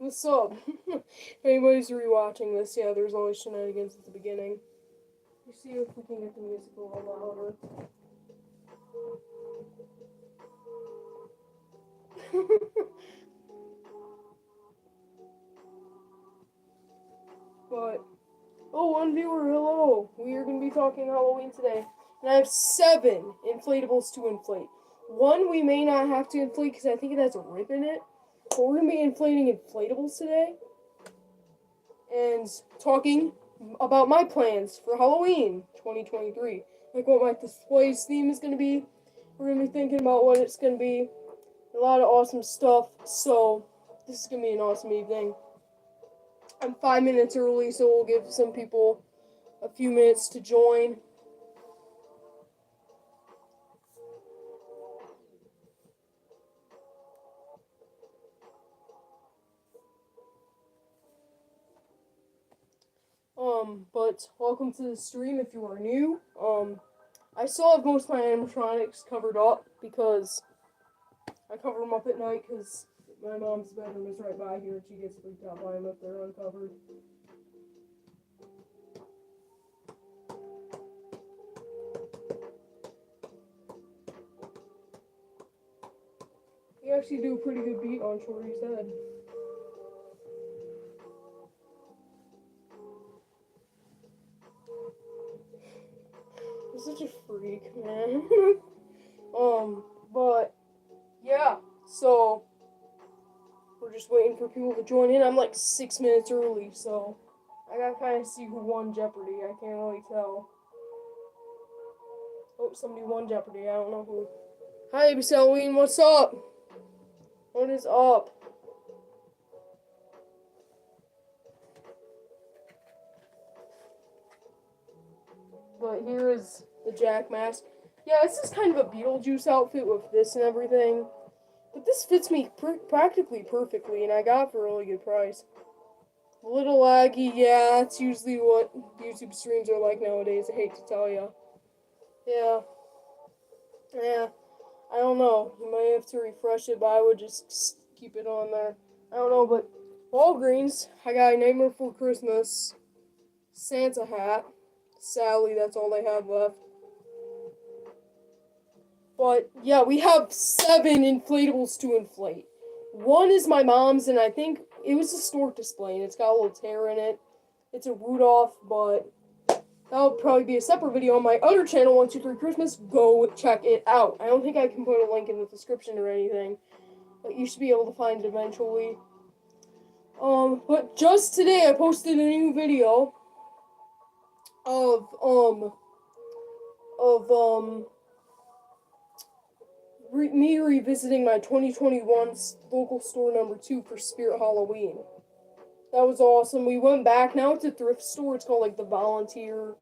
What's up? If anybody's rewatching this, yeah, there's always shenanigans at the beginning. You see if we can get the music a little louder. But, oh, one viewer, hello. We are going to be talking Halloween today. And I have 7 inflatables to inflate. One we may not have to inflate because I think it has a rip in it. But we're going to be inflating inflatables today. And talking about my plans for Halloween 2023. Like what my displays theme is going to be. We're going to be thinking about what it's going to be. A lot of awesome stuff. So, this is going to be an awesome evening. I'm 5 minutes early, so we'll give some people a few minutes to join. But welcome to the stream if you are new. I still have most of my animatronics covered up because I cover them up at night because my mom's bedroom is right by here and she gets freaked out by them if they're uncovered. You actually do a pretty good beat on Shorty's head. I'm such a freak, man. But yeah, so we're just waiting for people to join in. I'm like 6 minutes early, so I gotta kind of see who won Jeopardy. I can't really tell. Oh, somebody won Jeopardy. I don't know who. Hi, ABC Halloween. What's up? What is up? But here is the Jack mask. Yeah, this is kind of a Beetlejuice outfit with this and everything. But this fits me practically perfectly, and I got it for a really good price. A little laggy, yeah, that's usually what YouTube streams are like nowadays, I hate to tell you. Yeah. Yeah. I don't know. You might have to refresh it, but I would just keep it on there. I don't know, but Walgreens, I got a Nightmare Before Christmas Santa hat. Sadly, that's all they have left. But, yeah, we have 7 inflatables to inflate. One is my mom's, and I think it was a stork display, and it's got a little tear in it. It's a Rudolph, but that'll probably be a separate video on my other channel, 123 Christmas. Go check it out. I don't think I can put a link in the description or anything, but you should be able to find it eventually. But just today I posted a new video of me revisiting my 2021 local store number 2 for Spirit Halloween. That was awesome. We went back. Now it's a thrift store. It's called like the Volunteers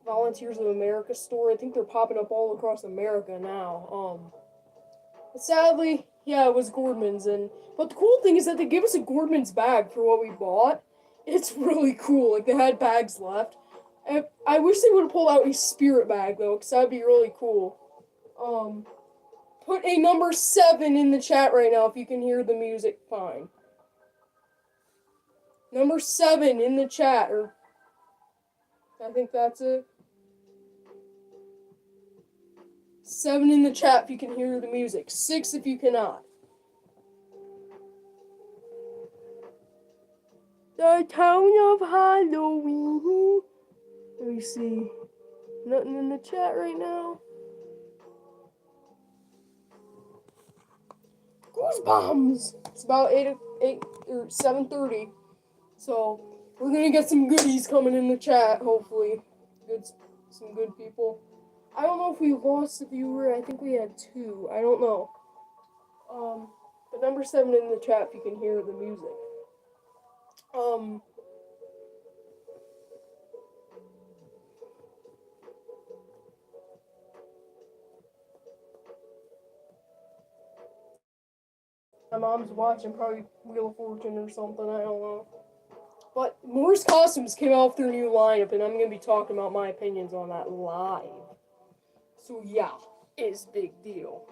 of America store. I think they're popping up all across America now. But sadly, yeah, it was Gordman's, but the cool thing is that they give us a Gordman's bag for what we bought. It's really cool. Like they had bags left. And I wish they would have pulled out a Spirit bag though, because that'd be really cool. Put a number 7 in the chat right now if you can hear the music fine. Number 7 in the chat, or I think that's it. 7 in the chat if you can hear the music. 6 if you cannot. The town of Halloween. Let me see. Nothing in the chat right now. Goosebumps! It's about 8 or 7:30. So we're gonna get some goodies coming in the chat, hopefully. Some good people. I don't know if we lost a viewer. I think we had 2. I don't know. But number 7 in the chat if you can hear the music. My mom's watching probably Wheel of Fortune or something. I don't know. But Moore's Costumes came out with their new lineup, and I'm gonna be talking about my opinions on that live. So yeah, it's a big deal.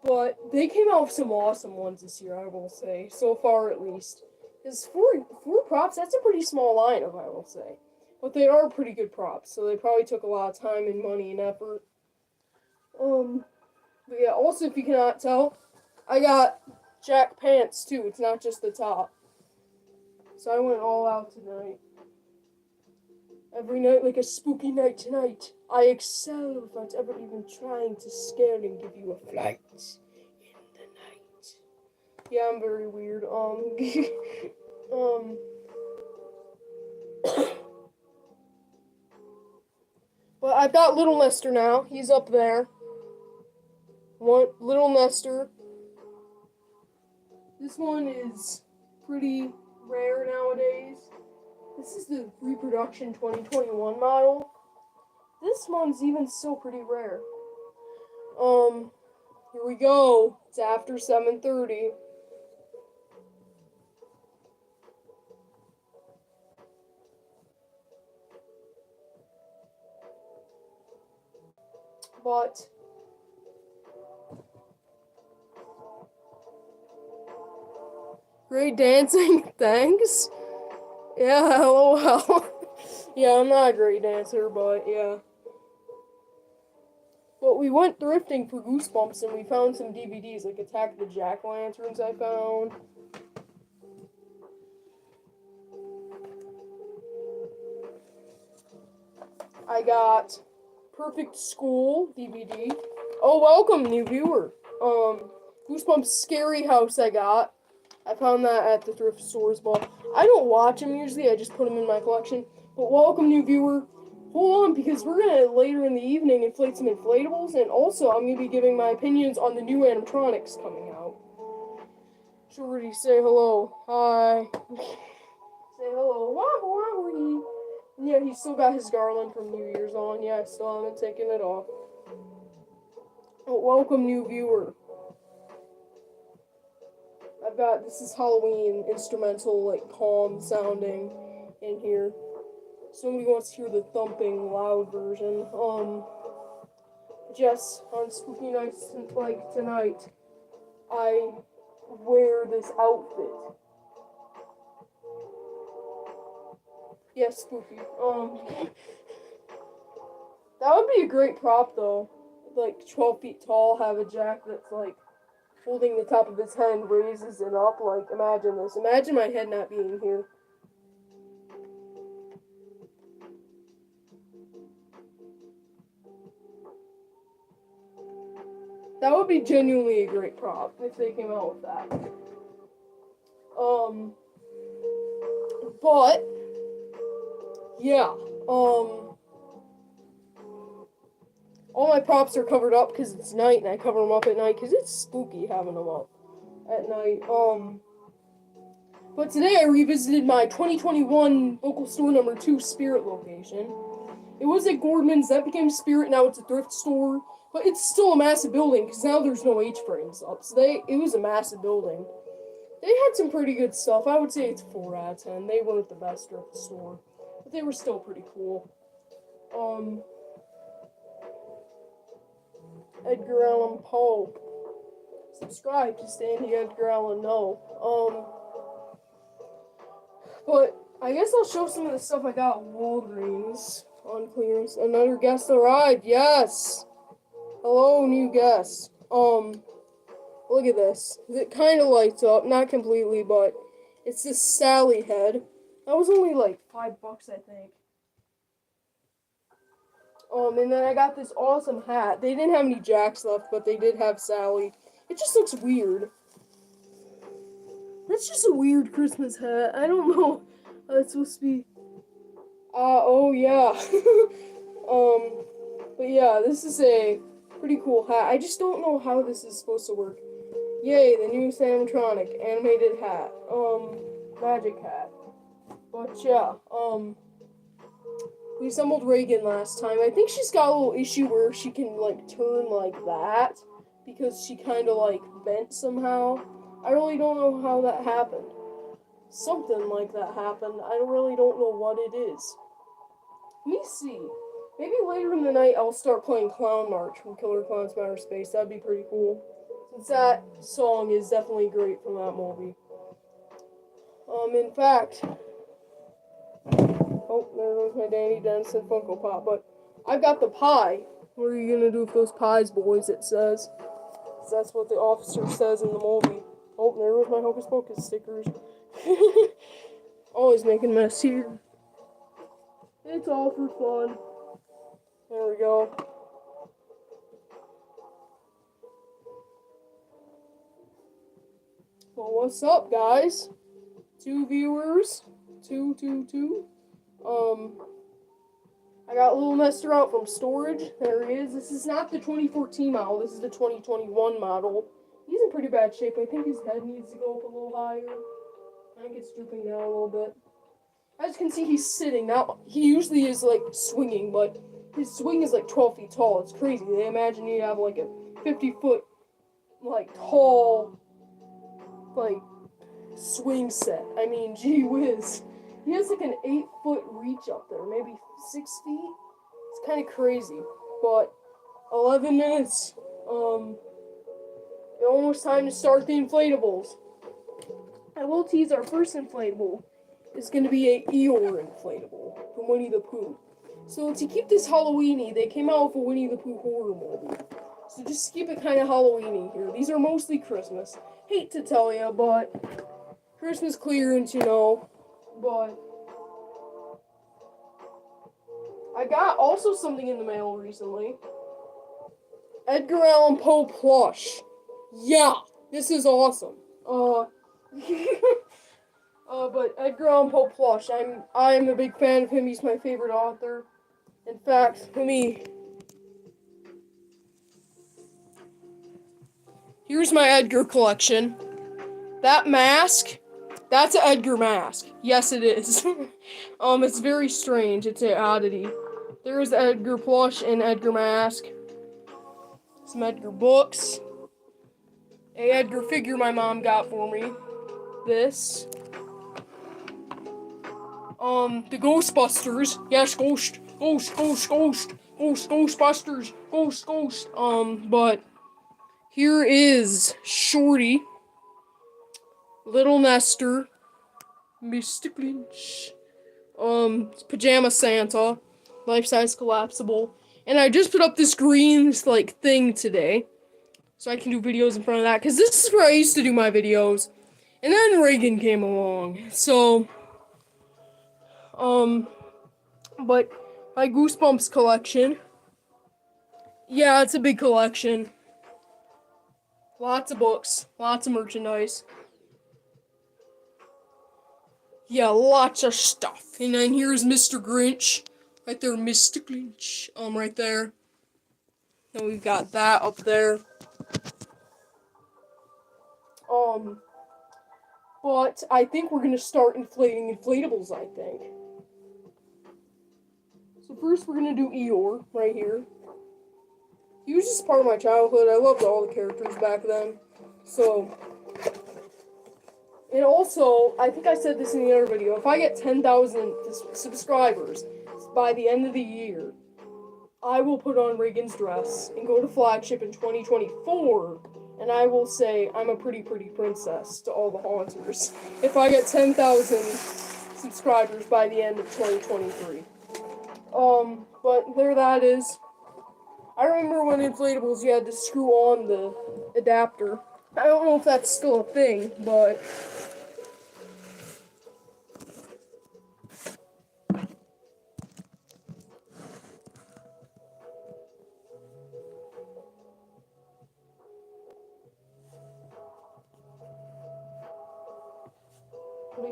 But they came out with some awesome ones this year, I will say. So far, at least. Because four props, that's a pretty small lineup, I will say. But they are pretty good props, so they probably took a lot of time and money and effort. But yeah, also, if you cannot tell, I got Jack pants, too. It's not just the top. So I went all out tonight. Every night like a spooky night tonight. I excel without ever even trying to scare and give you a flight in the night. Yeah, I'm very weird. um, but I've got Little Nestor now. He's up there. Little Nestor. This one is pretty rare nowadays. This is the reproduction 2021 model. This one's even still pretty rare. Here we go. It's after 7:30. But great dancing, thanks. Yeah, lol. Yeah, I'm not a great dancer, but yeah. But we went thrifting for Goosebumps and we found some DVDs, like Attack of the Jack-O-Lanterns I found. I got Perfect School DVD. Oh, welcome, new viewer. Goosebumps Scary House I got. I found that at the thrift stores, but I don't watch them usually, I just put them in my collection. But welcome, new viewer. Hold on, because we're going to, later in the evening, inflate some inflatables, and also I'm going to be giving my opinions on the new animatronics coming out. Shorty, say hello. Hi. Say hello. Wahoo. Yeah, he's still got his garland from New Year's on. Yeah, I still haven't taken it off. But welcome, new viewer. This is Halloween instrumental, like, calm sounding in here. Somebody wants to hear the thumping, loud version. Yes, on spooky nights like tonight, I wear this outfit. Yes, spooky. That would be a great prop, though. Like, 12 feet tall, have a Jack that's, like, holding the top of his head and raises it up. Like, imagine this. Imagine my head not being here. That would be genuinely a great prop if they came out with that. But yeah, all my props are covered up because it's night, and I cover them up at night because it's spooky having them up at night. But today I revisited my 2021 local store number 2 Spirit location. It was at Gordman's, that became Spirit, now it's a thrift store. But it's still a massive building, because now there's no H-frames up. So it was a massive building. They had some pretty good stuff. I would say it's 4 out of 10. They weren't the best thrift store. But they were still pretty cool. Edgar Allan Poe. Subscribe to stay in the Edgar Allan know. But I guess I'll show some of the stuff I got at Walgreens on clearance. Another guest arrived, yes! Hello, new guest. Look at this. It kind of lights up, not completely, but it's this Sally head. That was only like $5, I think. And then I got this awesome hat. They didn't have any Jacks left, but they did have Sally. It just looks weird. That's just a weird Christmas hat. I don't know how it's supposed to be. Oh yeah. But yeah, this is a pretty cool hat. I just don't know how this is supposed to work. Yay, the newest animatronic animated hat. Magic hat. But yeah, we assembled Reagan last time. I think she's got a little issue where she can, like, turn like that, because she kind of, like, bent somehow. I really don't know how that happened. Something like that happened. I really don't know what it is. Let me see. Maybe later in the night I'll start playing Clown March from Killer Clowns from Outer Space. That'd be pretty cool. since that song is definitely great from that movie. In fact, oh, there goes my Danny Denson Funko Pop, but I've got the pie. What are you gonna do with those pies, boys? It says. That's what the officer says in the movie. Oh, there goes my Hocus Pocus stickers. Always making mess here. It's all for fun. There we go. Well, what's up, guys? 2 viewers. Two. I got a little Mester out from storage. There he is. This is not the 2014 model. This is the 2021 model. He's in pretty bad shape. I think his head needs to go up a little higher. I think it's drooping down a little bit. As you can see, he's sitting. Now, he usually is, like, swinging, but his swing is, like, 12 feet tall. It's crazy. They imagine you have, like, a 50-foot, like, tall, like, swing set. I mean, gee whiz. He has, like, an 8-foot reach up there. Maybe 6 feet? It's kind of crazy. But, 11 minutes. Almost time to start the inflatables. I will tease our first inflatable. Is going to be a Eeyore inflatable from Winnie the Pooh. So to keep this Halloweeny, they came out with a Winnie the Pooh horror movie. So just to keep it kind of Halloweeny here. These are mostly Christmas. Hate to tell you, but Christmas clearance, you know. But I got also something in the mail recently. Edgar Allan Poe plush. Yeah, this is awesome. But Edgar Allan Poe plush. I'm a big fan of him. He's my favorite author. In fact, here's my Edgar collection. That mask, that's an Edgar mask. Yes, it is. It's very strange. It's an oddity. There's the Edgar plush and Edgar mask. Some Edgar books. A Edgar figure my mom got for me. This. The Ghostbusters. Yes, Ghostbusters. Ghost. But here is Shorty, Little Nestor, Mystic Lynch, Pajama Santa, life-size collapsible, and I just put up this green, like, thing today, so I can do videos in front of that, because this is where I used to do my videos, and then Reagan came along, so, but my Goosebumps collection, yeah, it's a big collection, lots of books, lots of merchandise, yeah, lots of stuff, and then here's Mr. Grinch, right there, Mr. Grinch, right there, then we've got that up there, but I think we're gonna start inflating inflatables, I think. So first we're gonna do Eeyore, right here. He was just part of my childhood. I loved all the characters back then. So, and also, I think I said this in the other video, if I get 10,000 subscribers by the end of the year, I will put on Reagan's dress and go to Flagship in 2024, and I will say I'm a pretty princess to all the haunters if I get 10,000 subscribers by the end of 2023. But there that is. I remember when inflatables you had to screw on the adapter. I don't know if that's still a thing, but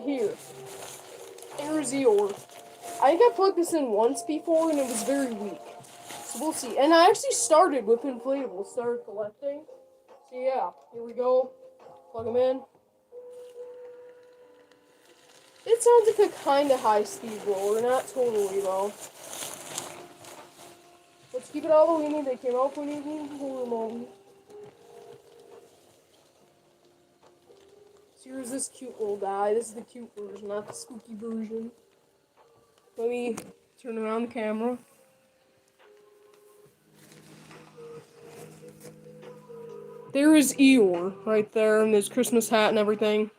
here's Eeyore. I think I plugged this in once before and it was very weak. So we'll see. And I actually started with inflatables, started collecting. So yeah, here we go. Plug them in. It sounds like a kind of high-speed roller, not totally though. Let's keep it Halloweeny. They came out for an evening horror movie. So here's this cute little guy. This is the cute version, not the spooky version. Let me turn around the camera. There is Eeyore right there in his Christmas hat and everything.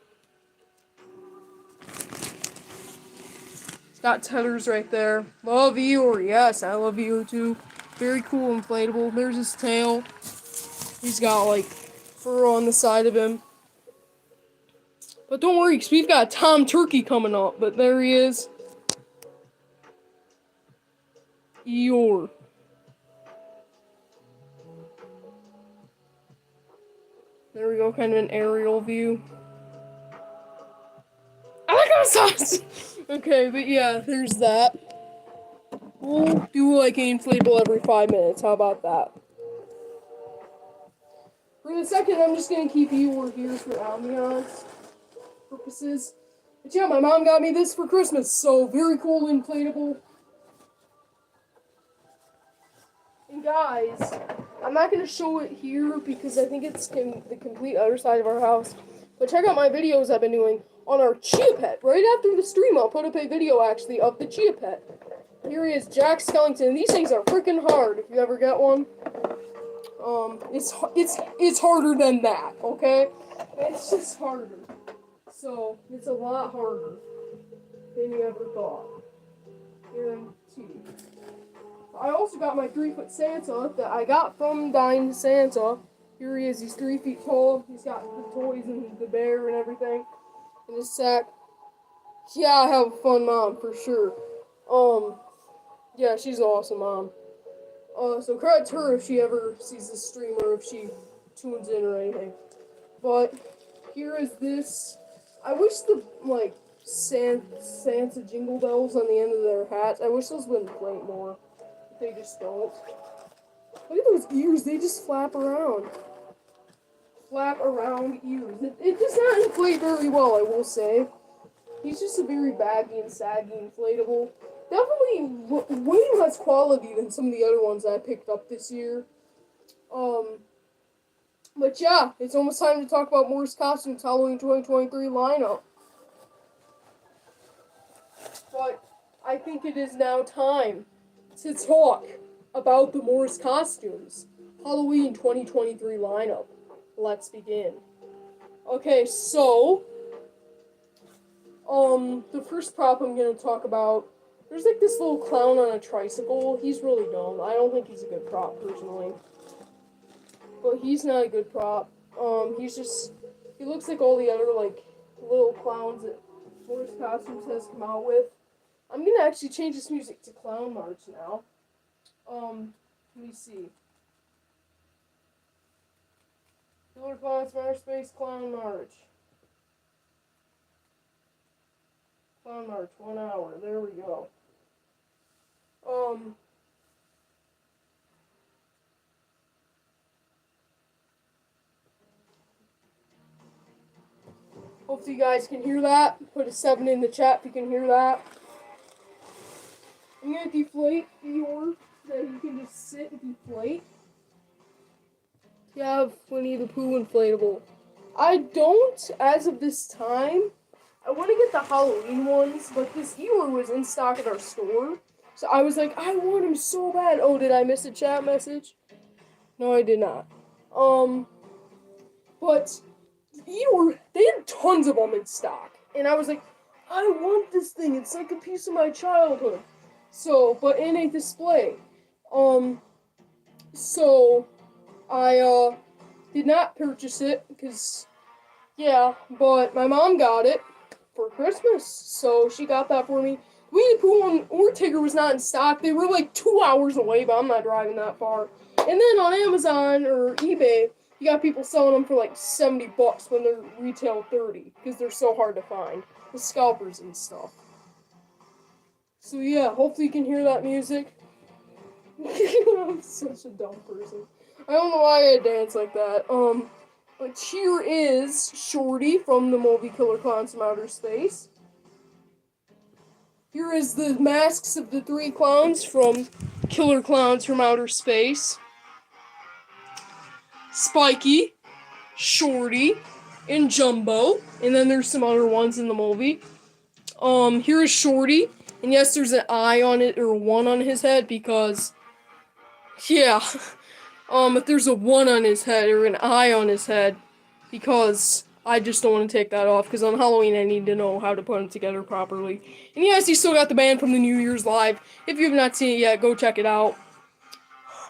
He's got tethers right there. Love Eeyore. Yes, I love Eeyore too. Very cool inflatable. There's his tail. He's got like fur on the side of him. But don't worry, because we've got Tom Turkey coming up. But there he is. Eeyore. There we go, kind of an aerial view. I like our sauce! Okay, but yeah, there's that. We'll do like an inflatable every 5 minutes. How about that? For the second, I'm just gonna keep Eeyore here for ambiance purposes. But yeah, my mom got me this for Christmas, so very cool inflatable. And guys, I'm not going to show it here because I think it's in the complete other side of our house. But check out my videos I've been doing on our Chia Pet. Right after the stream, I'll put up a video, actually, of the Chia Pet. Here he is, Jack Skellington. These things are freaking hard if you ever get one. It's harder than that, okay? It's just harder. So, it's a lot harder than you ever thought. Guaranteed. I also got my 3-foot Santa that I got from Dying Santa. Here he is, he's 3 feet tall. He's got the toys and the bear and everything in his sack. Yeah, I have a fun mom for sure. Yeah, she's an awesome mom. So credit to her if she ever sees this stream or if she tunes in or anything. But here is this. I wish the like Santa jingle bells on the end of their hats. I wish those would inflate more. They just don't. Look at those ears, they just flap around. Flap around ears. It does not inflate very well, I will say. He's just a very baggy and saggy inflatable. Definitely way less quality than some of the other ones I picked up this year. But yeah, it's almost time to talk about Morris Costumes Halloween 2023 lineup. But I think it is now time to talk about the Morris Costumes Halloween 2023 lineup. Let's begin. Okay, so the first prop I'm gonna talk about, there's like this little clown on a tricycle. He's really dumb. I don't think he's a good prop personally. But he's not a good prop. He looks like all the other like little clowns that Morris Costumes has come out with. I'm gonna actually change this music to Clown March now. Let me see. Killer Clowns, Outer Space, Clown March. Clown March, 1 hour. There we go. Hopefully you guys can hear that. Put a 7 in the chat if you can hear that. I'm gonna deflate Eeyore so that you can just sit and deflate. You have Winnie the Pooh inflatable. I don't, as of this time. I want to get the Halloween ones, but this Eeyore was in stock at our store. So I was like, I want him so bad. Oh, did I miss a chat message? No, I did not. But Eeyore, they had tons of them in stock. And I was like, I want this thing. It's like a piece of my childhood. So, but in a display. So I did not purchase it because, yeah, but my mom got it for Christmas, so she got that for me. Winnie the Pooh or Tigger was not in stock. They were like 2 hours away, but I'm not driving that far. And then on Amazon or eBay, you got people selling them for like $70 when they're retail $30 because they're so hard to find. The scalpers and stuff. So yeah, hopefully you can hear that music. I'm such a dumb person. I don't know why I dance like that. But here is Shorty from the movie Killer Clowns from Outer Space. Here is the masks of the 3 clowns from Killer Clowns from Outer Space. Spiky, Shorty, and Jumbo. And then there's some other ones in the movie. Here is Shorty. And yes, there's an eye on it, or one on his head, because, yeah. if there's a 1 on his head or an eye on his head, because I just don't want to take that off, because on Halloween I need to know how to put it together properly. And yes, he still got the band from the New Year's Live. If you have not seen it yet, go check it out.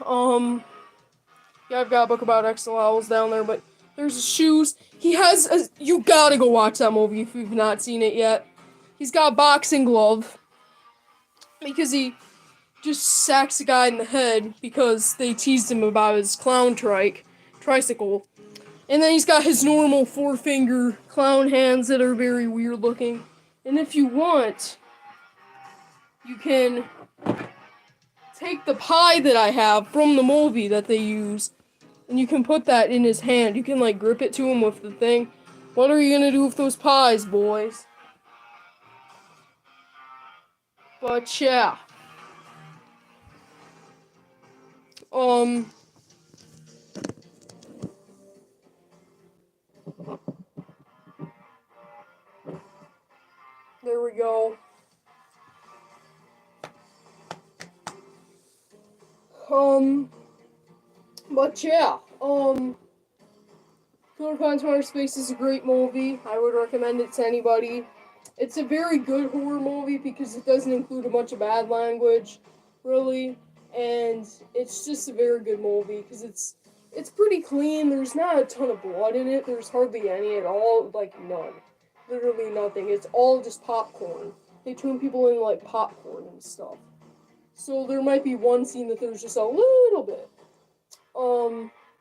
Yeah, I've got a book about XLLs down there, but there's his shoes. You gotta go watch that movie if you've not seen it yet. He's got a boxing glove, because he just sacks a guy in the head because they teased him about his clown tricycle. And then he's got his normal 4-finger clown hands that are very weird looking. And if you want, you can take the pie that I have from the movie that they use, and you can put that in his hand. You can, like, grip it to him with the thing. What are you gonna do with those pies, boys? But, yeah. There we go. But yeah, Killer Clowns from Outer Space is a great movie. I would recommend it to anybody. It's a very good horror movie because it doesn't include a bunch of bad language, really, and it's just a very good movie because it's pretty clean. There's not a ton of blood in it. There's hardly any at all, like none. Literally nothing. It's all just popcorn. They turn people into like popcorn and stuff. So there might be one scene that there's just a little bit.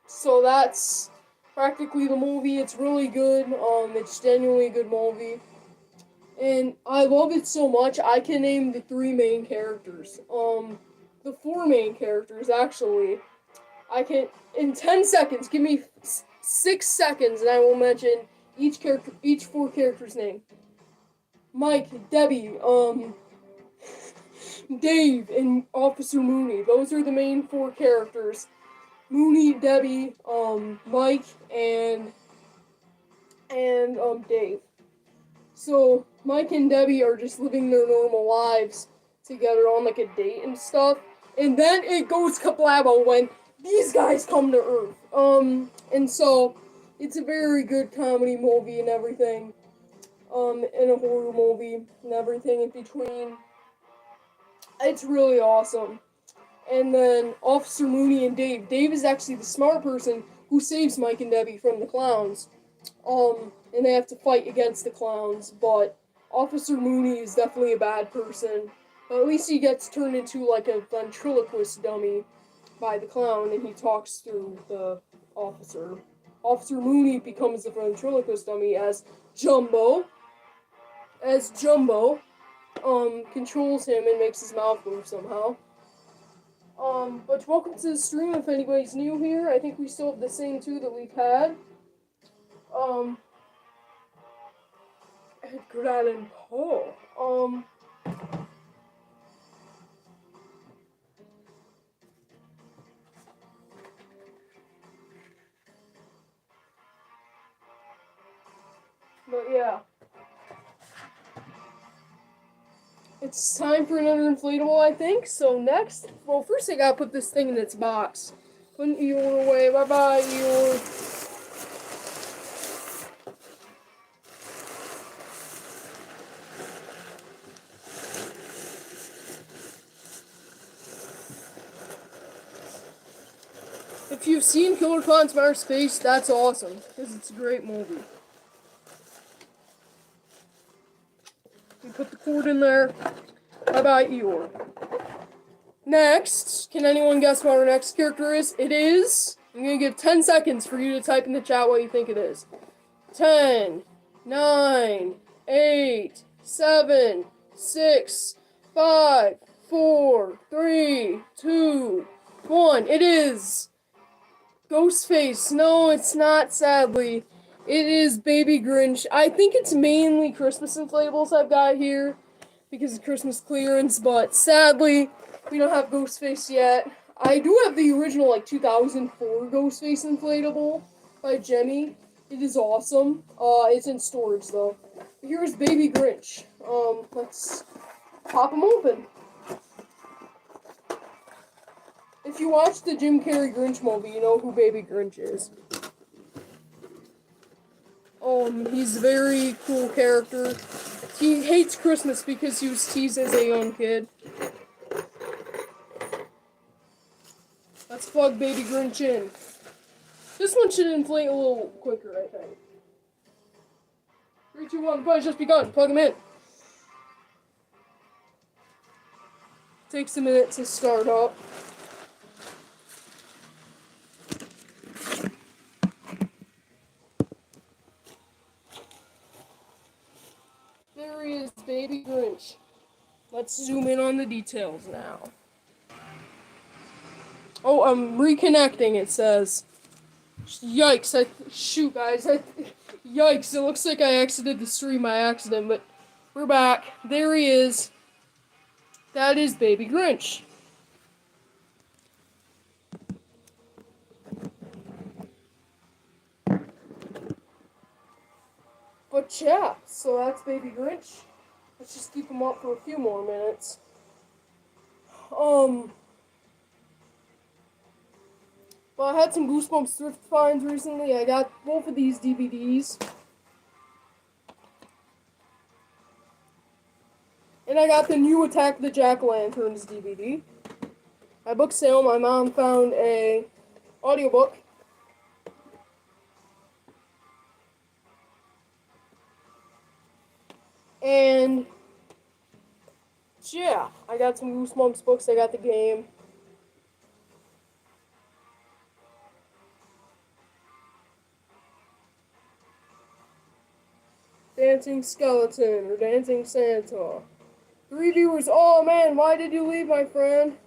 So that's practically the movie. It's really good. It's genuinely a good movie. And I love it so much, I can name the 3 main characters. The 4 main characters, actually. I can, in 10 seconds, give me 6 seconds, and I will mention each 4 characters' name. Mike, Debbie, Dave, and Officer Mooney. Those are the main 4 characters. Mooney, Debbie, Mike, and Dave. So, Mike and Debbie are just living their normal lives together on, like, a date and stuff. And then it goes kablabo when these guys come to Earth. And so, it's a very good comedy movie and everything. And a horror movie and everything in between. It's really awesome. And then Officer Mooney and Dave. Dave is actually the smart person who saves Mike and Debbie from the clowns. And they have to fight against the clowns, but Officer Mooney is definitely a bad person. But at least he gets turned into like a ventriloquist dummy by the clown, and he talks through the officer. Officer Mooney becomes the ventriloquist dummy as Jumbo. Controls him and makes his mouth move somehow. But welcome to the stream if anybody's new here. I think we still have the same 2 that we've had. Edgar Allan Poe. But yeah. It's time for another inflatable, I think. So next, well, first I gotta put this thing in its box. Put Eeyore away. Bye-bye, Eeyore. If you've seen Killer Clowns from Outer Space, that's awesome, because it's a great movie. You put the cord in there. Bye-bye, Eeyore. Next, can anyone guess what our next character is? It is, I'm going to give 10 seconds for you to type in the chat what you think it is. 10, 9, 8, 7, 6, 5, 4, 3, 2, 1. It is Ghostface. No, it's not, sadly. It is Baby Grinch. I think it's mainly Christmas inflatables I've got here because of Christmas clearance, but sadly, we don't have Ghostface yet. I do have the original, like, 2004 Ghostface inflatable by Jenny. It is awesome. It's in storage, though. Here's Baby Grinch. Let's pop him open. If if you watch the Jim Carrey Grinch movie, you know who Baby Grinch is. He's a very cool character. He hates Christmas because he was teased as a young kid. Let's plug Baby Grinch in. This one should inflate a little quicker, I think. 3, 2, 1, the play just begun. Plug him in. Takes a minute to start up. There he is, Baby Grinch. Let's zoom in on the details now. Oh, I'm reconnecting, it says. Yikes, shoot, guys. Yikes, it looks like I exited the stream by accident, but we're back. There he is. That is Baby Grinch. But yeah, so that's Baby Grinch. Let's just keep him up for a few more minutes. Well, I had some Goosebumps thrift finds recently. I got both of these DVDs. And I got the new Attack of the Jack-O-Lanterns DVD. At book sale, my mom found a audiobook. And yeah, I got some Goosebumps books. I got the game. Dancing Skeleton or Dancing Santa. 3 viewers. Oh man, why did you leave, my friend?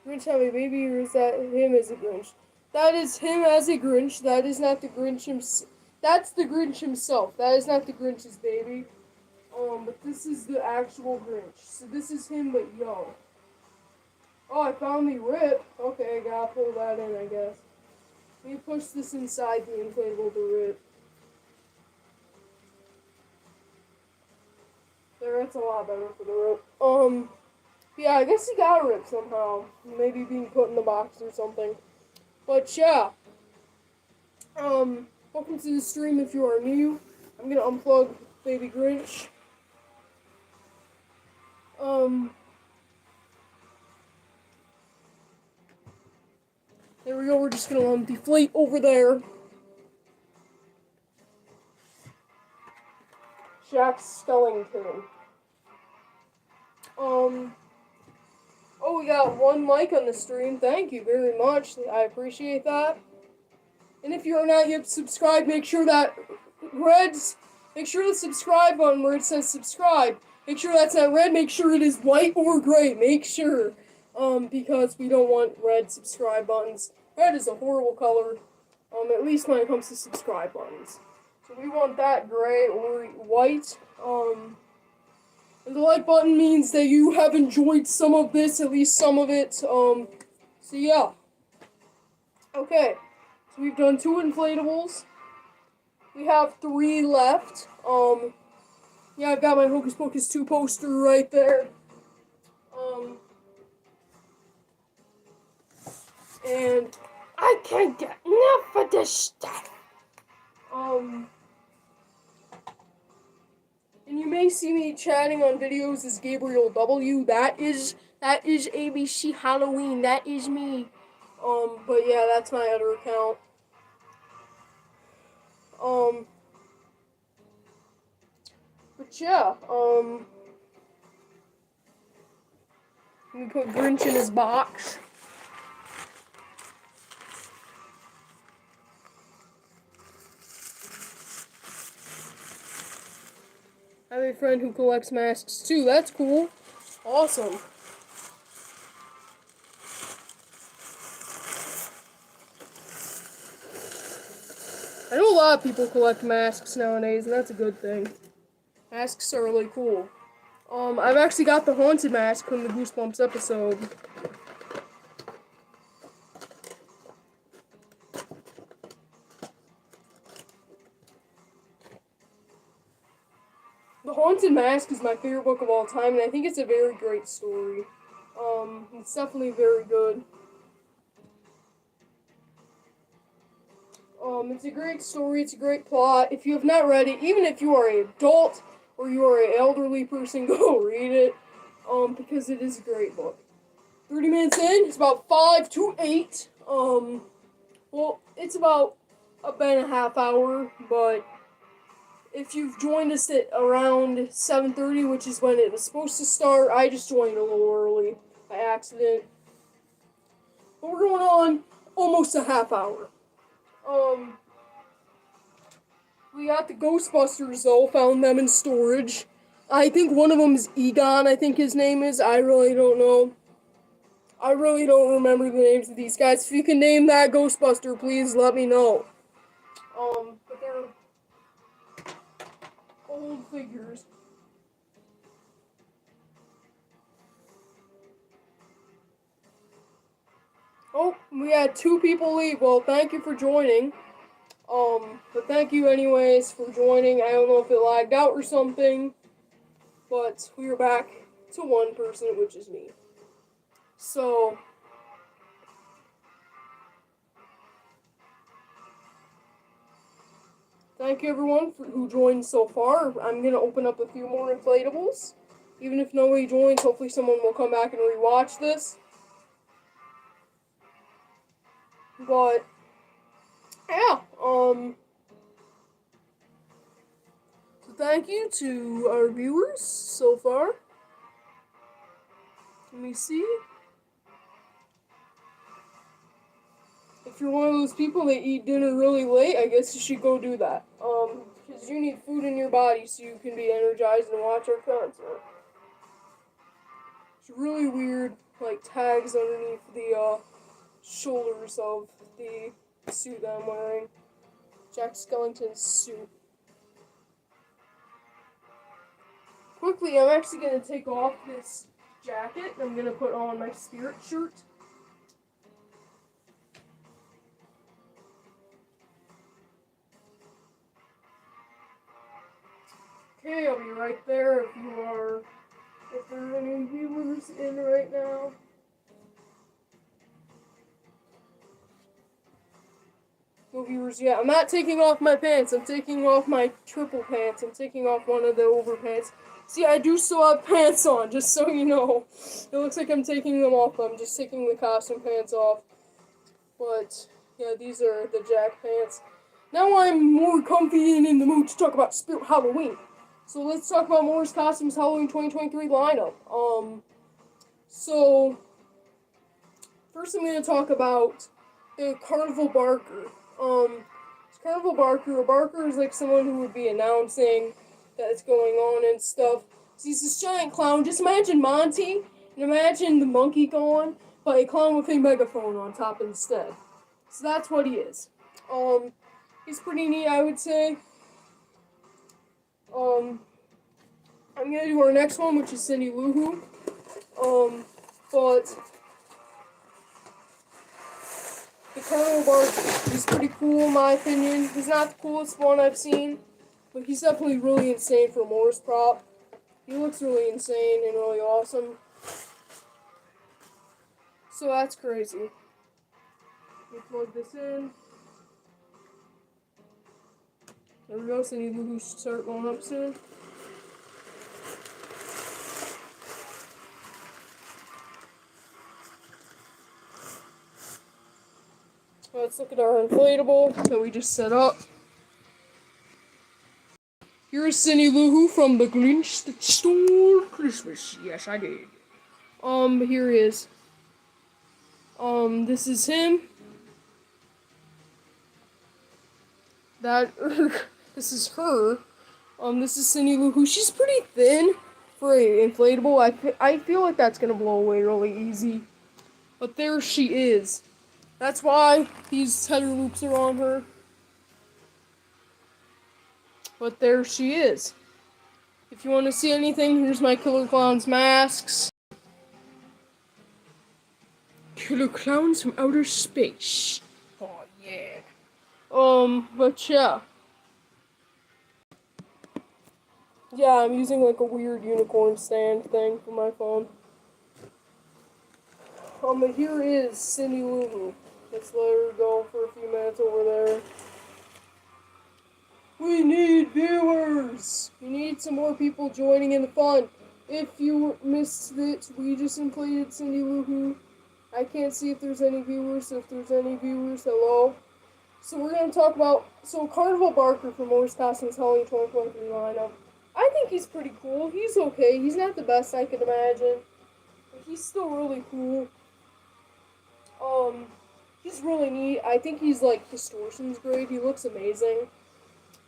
Grinch have a baby, or is that him as a Grinch? That is him as a Grinch. That is not the Grinch himself. That's the Grinch himself. That is not the Grinch's baby. But this is the actual Grinch. So this is him, but young. Oh, I found the rip. Okay, I gotta pull that in, I guess. Let me push this inside the inflatable to rip. There, that's a lot better for the rip. Yeah, I guess he got ripped somehow. Maybe being put in the box or something. But yeah. Welcome to the stream if you are new. I'm gonna unplug Baby Grinch. There we go, we're just gonna deflate over there. Jack Skellington. Oh, we got 1 like on the stream. Thank you very much. I appreciate that. And if you are not yet subscribed, make sure the subscribe button where it says subscribe. Make sure that's not red. Make sure it is white or gray. Make sure. Because we don't want red subscribe buttons. Red is a horrible color. At least when it comes to subscribe buttons. So we want that gray or white. And the like button means that you have enjoyed some of this, at least some of it. So yeah. Okay. So we've done 2 inflatables. We have 3 left. Yeah, I've got my Hocus Pocus 2 poster right there. And I can't get enough of this stuff. And you may see me chatting on videos as Gabriel W. That is ABC Halloween. That is me. But yeah, that's my other account. But yeah, we put Grinch in his box. I have a friend who collects masks too. That's cool. Awesome. I know a lot of people collect masks nowadays, and that's a good thing. Masks are really cool. I've actually got the haunted mask from the Goosebumps episode. The Haunted Mask is my favorite book of all time, and I think it's a very great story. It's definitely very good. It's a great story. It's a great plot. If you have not read it, even if you are an adult or you are an elderly person, go read it. Because it is a great book. 30 minutes in, it's about 5 to 8. Well, it's about a half hour, but if you've joined us at around 7:30, which is when it was supposed to start, I just joined a little early by accident. But we're going on almost a half hour. We got the Ghostbusters though, found them in storage. I think one of them is Egon, I think his name is. I really don't know. I really don't remember the names of these guys. If you can name that Ghostbuster, please let me know. But they're old figures. Oh, we had 2 people leave. Well, thank you for joining. But thank you anyways for joining. I don't know if it lagged out or something, but we are back to 1 person, which is me. So, thank you everyone who joined so far. I'm gonna open up a few more inflatables. Even if nobody joins, hopefully someone will come back and rewatch this. But, yeah, so thank you to our viewers so far. Let me see. If you're one of those people that eat dinner really late, I guess you should go do that. Because you need food in your body so you can be energized and watch our content. It's really weird, like, tags underneath the, shoulders of the suit that I'm wearing. Jack Skellington's suit. Quickly, I'm actually going to take off this jacket. I'm going to put on my spirit shirt. Okay, I'll be right there if there are any viewers in right now. No viewers yet. I'm not taking off my pants. I'm taking off my triple pants. I'm taking off one of the overpants. See, I do still have pants on, just so you know. It looks like I'm taking them off. I'm just taking the costume pants off. But, yeah, these are the Jack pants. Now I'm more comfy and in the mood to talk about Spirit Halloween. So let's talk about Moore's Costumes Halloween 2023 lineup. So, first I'm going to talk about the Carnival Barker. Carnival Barker. A Barker is like someone who would be announcing that it's going on and stuff. So he's this giant clown. Just imagine Monty, and imagine the monkey going, but a clown with a megaphone on top instead. So that's what he is. He's pretty neat, I would say. I'm gonna do our next one, which is Cindy Lou Who. But the Carnival Barker, he's pretty cool in my opinion. He's not the coolest one I've seen, but he's definitely really insane for a Morris prop. He looks really insane and really awesome. So that's crazy. Let me plug this in. There we go, Cindy Lou Who should start going up soon. Let's look at our inflatable that we just set up. Here's Cindy Lou Who from The Grinch That Stole Christmas. Yes, I did. Here he is. This is him. This is her. This is Cindy Lou Who. She's pretty thin for an inflatable. I feel like that's gonna blow away really easy. But there she is. That's why these tether loops are on her. But there she is. If you want to see anything, here's my Killer Clowns masks. Killer Clowns from outer space. Oh, yeah. But yeah. Yeah, I'm using like a weird unicorn stand thing for my phone. Here is Cindy Lou Who. Let's let her go for a few minutes over there. We need viewers! We need some more people joining in the fun. If you missed it, we just inflated Cindy Lou Who. I can't see if there's any viewers, so if there's any viewers, hello. So we're going to talk about, Carnival Barker from Morris Costumes Halloween 2023 lineup. I think he's pretty cool. He's okay. He's not the best I could imagine. But he's still really cool. He's really neat. I think he's, like, distortion's great. He looks amazing.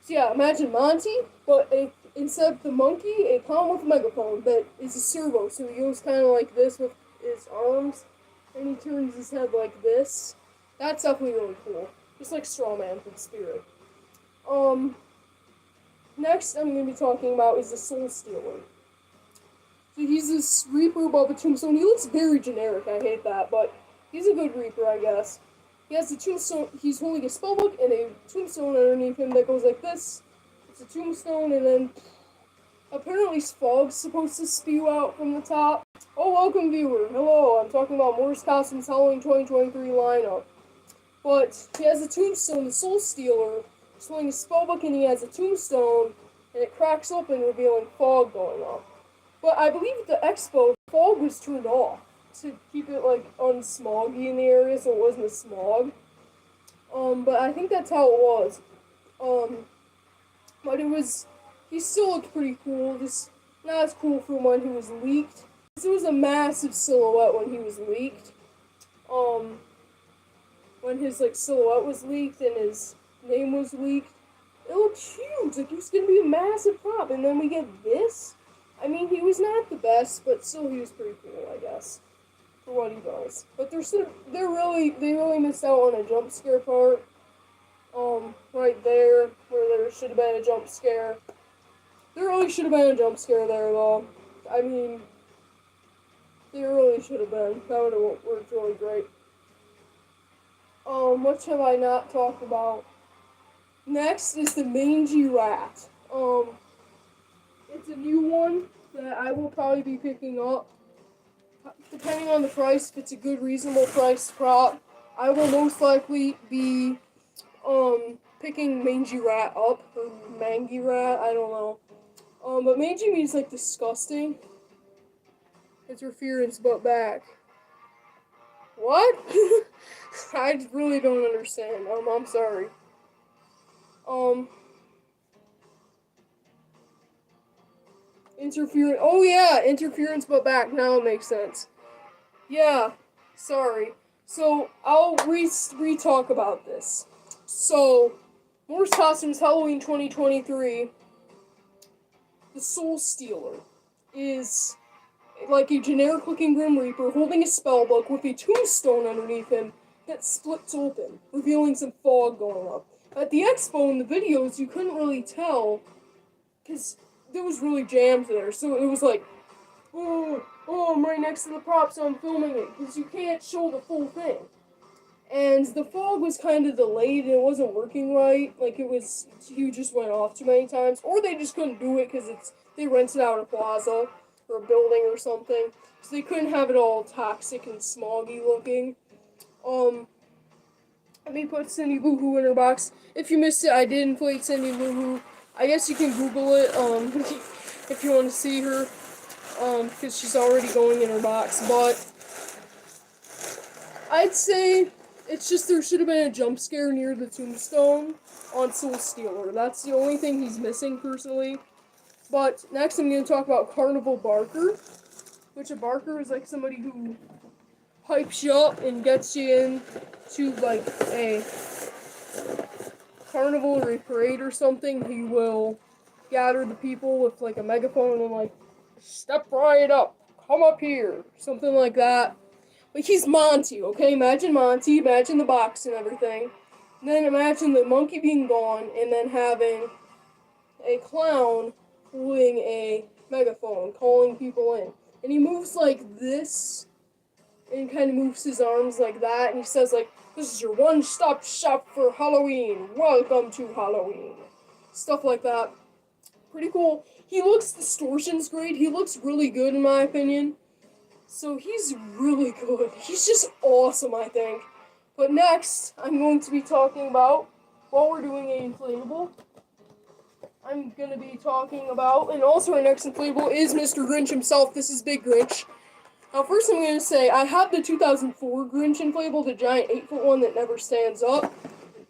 So yeah, imagine Monty, but instead of the monkey, a clown with a megaphone that is a servo. So he goes kind of like this with his arms, and he turns his head like this. That's definitely really cool. Just like Strawman from Spirit. Next I'm going to be talking about is the Soul Stealer. So he's this Reaper above a tombstone. He looks very generic, I hate that, but he's a good Reaper, I guess. He has the tombstone, he's holding a spellbook and a tombstone underneath him that goes like this. It's a tombstone, and then apparently fog's supposed to spew out from the top. Oh, welcome viewer. Hello, I'm talking about Morris Costumes Halloween 2023 lineup. But he has a tombstone, the Soul Stealer. He's holding a spellbook and he has a tombstone, and it cracks open, revealing fog going up. But I believe at the expo, fog was turned off to keep it, like, unsmoggy in the area, so it wasn't a smog. But I think that's how it was. But he still looked pretty cool, just not as cool from when he was leaked. It was a massive silhouette when he was leaked. When his, like, silhouette was leaked and his name was leaked, it looked huge, like, it was gonna be a massive prop, and then we get this? I mean, he was not the best, but still he was pretty cool, I guess, for what he does. But they really missed out on a jump scare part. Right there, where there should have been a jump scare. There really should have been a jump scare there, though. I mean, there really should have been. That would have worked really great. What have I not talked about? Next is the Mangy Rat. It's a new one that I will probably be picking up. Depending on the price, if it's a good, reasonable price prop, I will most likely be, picking Mangy Rat up, or Mangy Rat, I don't know. But mangy means, like, disgusting. Interference, but back. What? I really don't understand. I'm sorry. Interference. Oh yeah, interference, but back. Now it makes sense. Yeah, sorry. So I'll re-talk about this. So, Morris Costumes Halloween 2023. The Soul Stealer is like a generic-looking Grim Reaper holding a spellbook with a tombstone underneath him that splits open, revealing some fog going up. At the expo in the videos, you couldn't really tell because it was really jammed there. So it was like, oh, I'm right next to the prop, so I'm filming it because you can't show the full thing. And the fog was kind of delayed and it wasn't working right. Like you just went off too many times, or they just couldn't do it because they rented out a plaza or a building or something, so they couldn't have it all toxic and smoggy looking. Let me put Cindy Lou Who in her box. If you missed it, I did inflate Cindy Lou Who. I guess you can Google it, if you want to see her, because she's already going in her box, but I'd say it's just there should have been a jump scare near the tombstone on Soul Stealer. That's the only thing he's missing, personally. But next I'm going to talk about Carnival Barker, which a Barker is like somebody who hypes you up and gets you in to like a carnival or a parade or something. He will gather the people with like a megaphone and like, step right up, come up here, something like that. But he's Monty, okay? Imagine Monty, imagine the box and everything. And then imagine the monkey being gone and then having a clown holding a megaphone, calling people in. And he moves like this, and kind of moves his arms like that, and he says like, this is your one-stop shop for Halloween. Welcome to Halloween. Stuff like that. Pretty cool. He looks, distortion's great. He looks really good in my opinion. So he's really good. He's just awesome, I think. But next, I'm going to be talking about, while we're doing an inflatable, I'm going to be talking about, and also our next inflatable is Mr. Grinch himself. This is Big Grinch. Now, first I'm going to say, I have the 2004 Grinch inflatable, the giant 8-foot one that never stands up.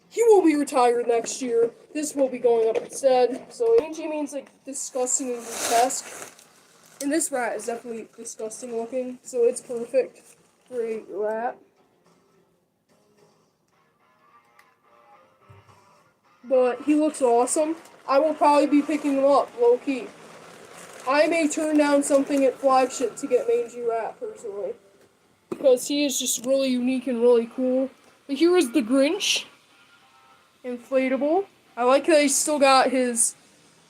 He will be retired next year. This will be going up instead. So, mangy means, like, disgusting and grotesque. And this rat is definitely disgusting looking, so it's perfect for a rat. But he looks awesome. I will probably be picking him up, low-key. I may turn down something at Flagship to get Mangy Rat, personally. Because he is just really unique and really cool. But here is the Grinch. Inflatable. I like that he's still got his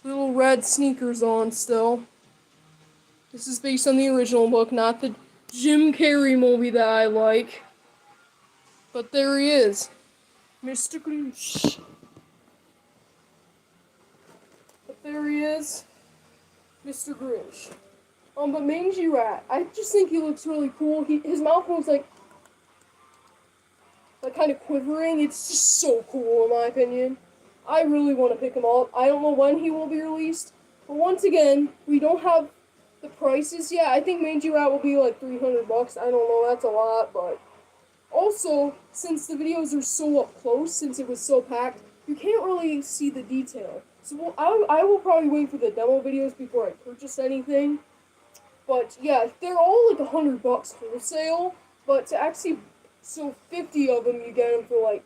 little red sneakers on still. This is based on the original book, not the Jim Carrey movie that I like. But there he is. Mr. Grinch. But there he is. Mr. Grinch. But Mangy Rat, I just think he looks really cool. His mouth moves like kind of quivering. It's just so cool in my opinion. I really want to pick him up. I don't know when he will be released. But once again, we don't have the prices yet. I think Mangy Rat will be like $300. I don't know, that's a lot, but also, since the videos are so up close, since it was so packed, you can't really see the detail. So I will probably wait for the demo videos before I purchase anything. But yeah, they're all like $100 wholesale. But to actually, so 50 of them, you get them for like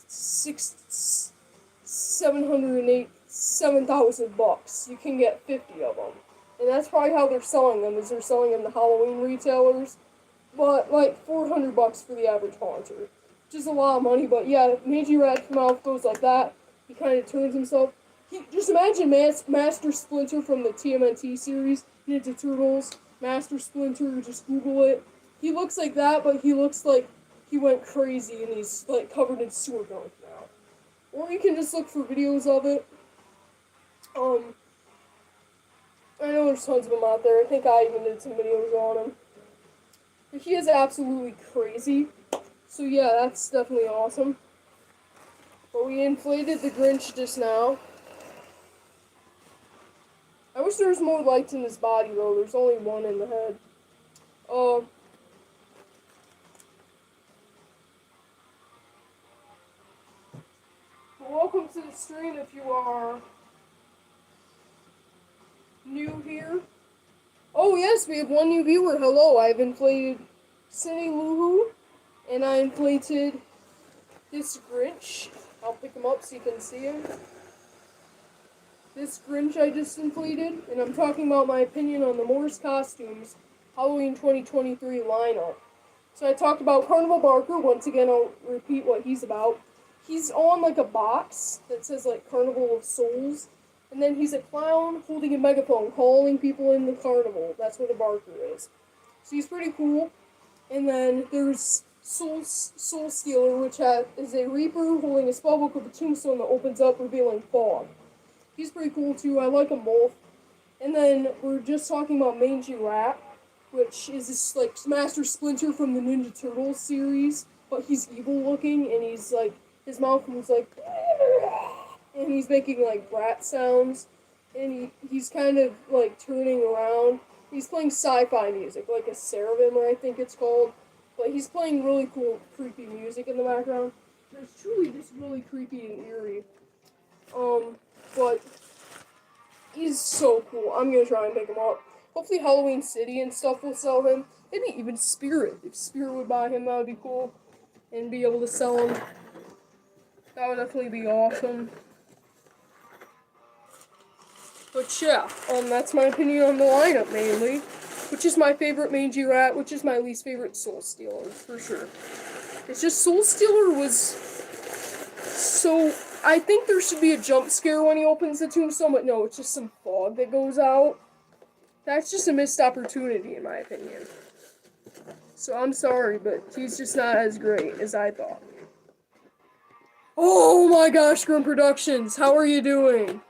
$7,000. You can get 50 of them, and that's probably how they're selling them. Is they're selling them to Halloween retailers, but like $400 for the average haunter, which is a lot of money. But yeah, Mangy Rat's mouth goes like that. He kind of turns himself. Just imagine Master Splinter from the TMNT series, Ninja Turtles, Master Splinter, just Google it. He looks like that, but he looks like he went crazy and he's like covered in sewer gunk now. Or you can just look for videos of it. I know there's tons of them out there. I think I even did some videos on him. But he is absolutely crazy. So yeah, that's definitely awesome. But we inflated the Grinch just now. I wish there was more lights in his body, though. There's only one in the head. Welcome to the stream if you are new here. Oh yes, we have one new viewer. Hello, I've inflated Cindy Luhu, and I inflated this Grinch. I'll pick him up so you can see him. This Grinch I just inflated, and I'm talking about my opinion on the Morse Costumes Halloween 2023 lineup. So I talked about Carnival Barker. Once again, I'll repeat what he's about. He's on like a box that says like Carnival of Souls, and then he's a clown holding a megaphone calling people in the carnival. That's what a Barker is. So he's pretty cool. And then there's Soul Stealer, which is a Reaper holding a spellbook with a tombstone that opens up, revealing fog. He's pretty cool too. I like them both. And then we're just talking about Mangy Rat, which is this like Master Splinter from the Ninja Turtles series, but he's evil looking, and he's like, his mouth moves like, and he's making like rat sounds, and he's kind of like turning around. He's playing sci-fi music, like a Seraphim, I think it's called. But he's playing really cool, creepy music in the background. It's truly just really creepy and eerie. But he's so cool. I'm gonna try and pick him up. Hopefully Halloween City and stuff will sell him. Maybe even Spirit. If Spirit would buy him, that would be cool. And be able to sell him. That would definitely be awesome. But yeah, that's my opinion on the lineup mainly. Which is my favorite Mangy Rat, which is my least favorite Soul Stealer, for sure. It's just Soul Stealer was so... I think there should be a jump scare when he opens the tombstone, but no, it's just some fog that goes out. That's just a missed opportunity, in my opinion. So I'm sorry, but he's just not as great as I thought. Oh my gosh, Grim Productions, how are you doing?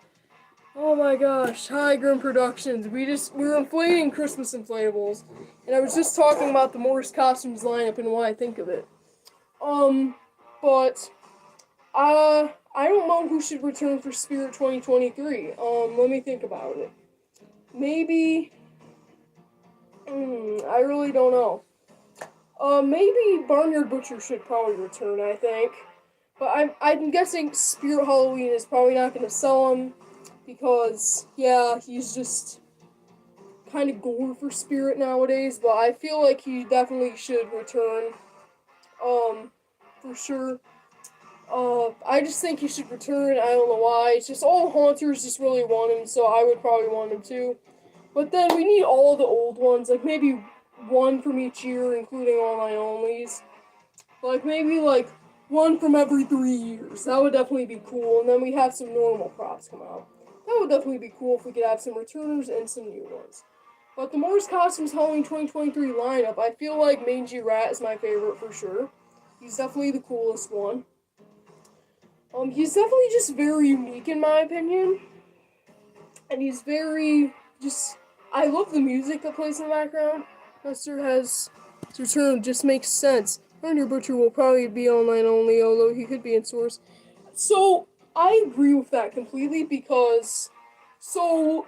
Oh my gosh, High Ground Productions. We're inflating Christmas inflatables, and I was just talking about the Morris Costumes lineup and what I think of it. But I don't know who should return for Spirit 2023. Let me think about it. Maybe, I really don't know. Maybe Barnyard Butcher should probably return, I think. But I'm guessing Spirit Halloween is probably not going to sell him because, yeah, he's just kind of gore for Spirit nowadays. But I feel like he definitely should return, for sure. I just think he should return. I don't know why. It's just all haunters just really want him, so I would probably want him too. But then we need all the old ones, like maybe one from each year, including online onlys. Like maybe like one from every 3 years. That would definitely be cool. And then we have some normal props come out. That would definitely be cool if we could have some returners and some new ones. But the Morris Costumes Halloween 2023 lineup, I feel like Mangy Rat is my favorite for sure. He's definitely the coolest one. He's definitely just very unique in my opinion. And he's very just I love the music that plays in the background. Lester has his return just makes sense. Barnyard Butcher will probably be online only, although he could be in stores. So I agree with that completely because